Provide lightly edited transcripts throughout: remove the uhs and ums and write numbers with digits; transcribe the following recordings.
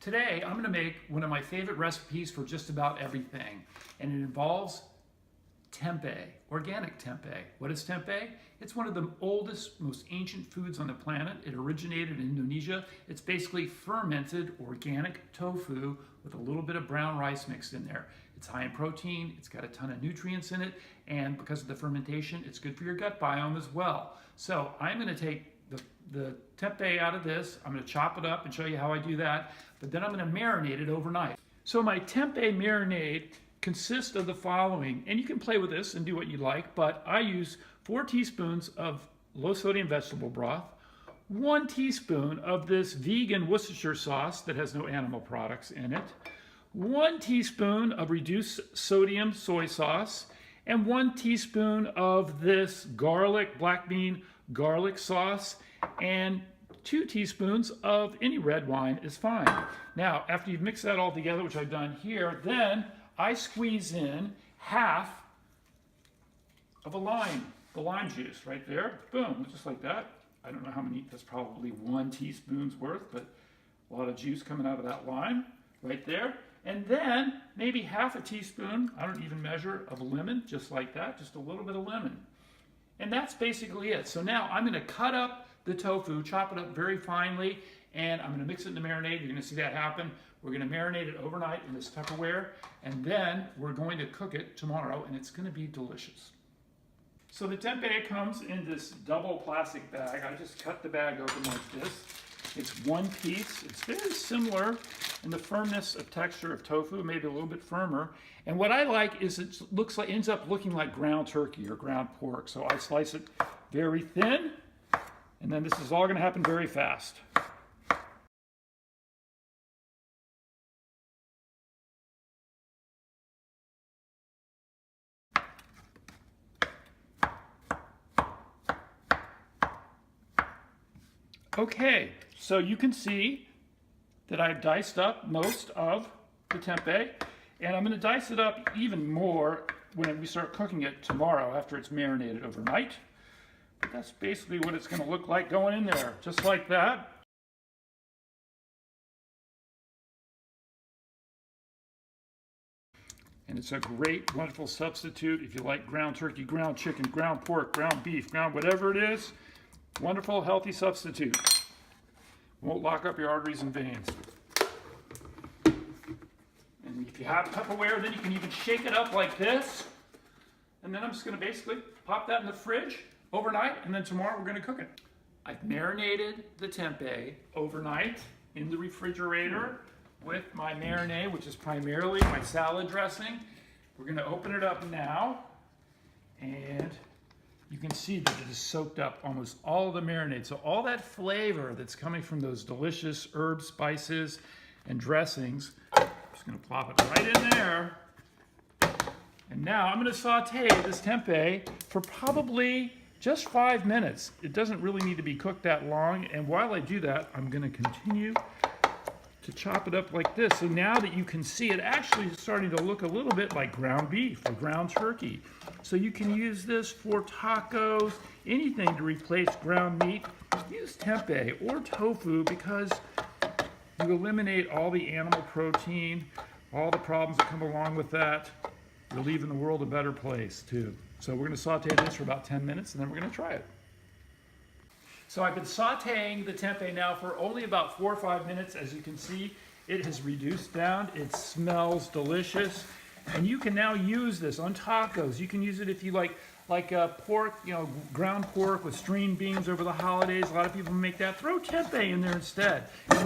Today, I'm going to make one of my favorite recipes for just about everything, and it involves tempeh, organic tempeh. What is tempeh? It's one of the oldest, most ancient foods on the planet. It originated in Indonesia. It's basically fermented organic tofu with a little bit of brown rice mixed in there. It's high in protein, it's got a ton of nutrients in it, and because of the fermentation, it's good for your gut biome as well. So I'm going to take the tempeh out of this. I'm going to chop it up and show you how I do that, but then I'm going to marinate it overnight. So my tempeh marinade consists of the following, and you can play with this and do what you like, but I use 4 teaspoons of low sodium vegetable broth, 1 teaspoon of this vegan Worcestershire sauce that has no animal products in it, 1 teaspoon of reduced sodium soy sauce, and 1 teaspoon of this black bean garlic sauce, and 2 teaspoons of any red wine is fine. Now, after you've mixed that all together, which I've done here, then I squeeze in half of a lime, the lime juice right there. Boom, just like that. I don't know how many, that's probably 1 teaspoon's worth, but a lot of juice coming out of that lime right there. And then maybe half a teaspoon, I don't even measure, of lemon, just like that, just a little bit of lemon. And that's basically it. So now I'm going to cut up the tofu, chop it up very finely, and I'm going to mix it in the marinade. You're going to see that happen. We're going to marinate it overnight in this Tupperware, and then we're going to cook it tomorrow, and it's going to be delicious. So the tempeh comes in this double plastic bag. I just cut the bag open like this. It's 1 piece. It's very similar in the firmness of texture of tofu, maybe a little bit firmer. And what I like is it ends up looking like ground turkey or ground pork. So I slice it very thin, and then this is all going to happen very fast. Okay, so you can see that I've diced up most of the tempeh, and I'm going to dice it up even more when we start cooking it tomorrow after it's marinated overnight. But that's basically what it's going to look like going in there, just like that. And it's a great, wonderful substitute if you like ground turkey, ground chicken, ground pork, ground beef, ground whatever it is. Wonderful, healthy substitute. Won't lock up your arteries and veins. And if you have Tupperware, then you can even shake it up like this. And then I'm just going to basically pop that in the fridge overnight, and then tomorrow we're going to cook it. I've marinated the tempeh overnight in the refrigerator with my marinade, which is primarily my salad dressing. We're going to open it up now, and you can see that it has soaked up almost all of the marinade. So all that flavor that's coming from those delicious herbs, spices, and dressings, I'm just going to plop it right in there. And now I'm going to saute this tempeh for probably just 5 minutes. It doesn't really need to be cooked that long. And while I do that, I'm going to continue to chop it up like this. So now that you can see, it actually is starting to look a little bit like ground beef or ground turkey. So you can use this for tacos, anything to replace ground meat. Use tempeh or tofu because you eliminate all the animal protein, all the problems that come along with that. You're leaving the world a better place too. So we're going to saute this for about 10 minutes, and then we're going to try it. So I've been sauteing the tempeh now for only about 4 or 5 minutes. As you can see, it has reduced down. It smells delicious. And you can now use this on tacos. You can use it if you like pork, ground pork with string beans over the holidays. A lot of people make that. Throw tempeh in there instead. And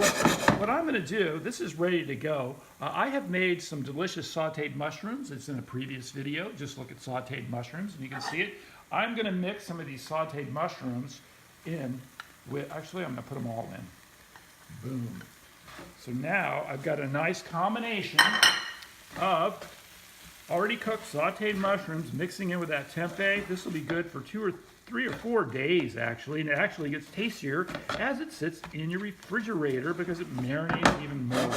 what I'm going to do, this is ready to go. I have made some delicious sauteed mushrooms. It's in a previous video. Just look at sauteed mushrooms and you can see it. I'm going to mix some of these sauteed mushrooms in with, actually I'm going to put them all in. Boom. So now I've got a nice combination of already cooked sauteed mushrooms mixing in with that tempeh. This will be good for 2 or 3 or 4 days actually, and it actually gets tastier as it sits in your refrigerator because it marinates even more.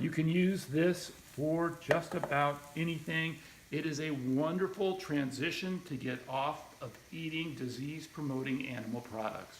You can use this for just about anything. It is a wonderful transition to get off of eating disease-promoting animal products.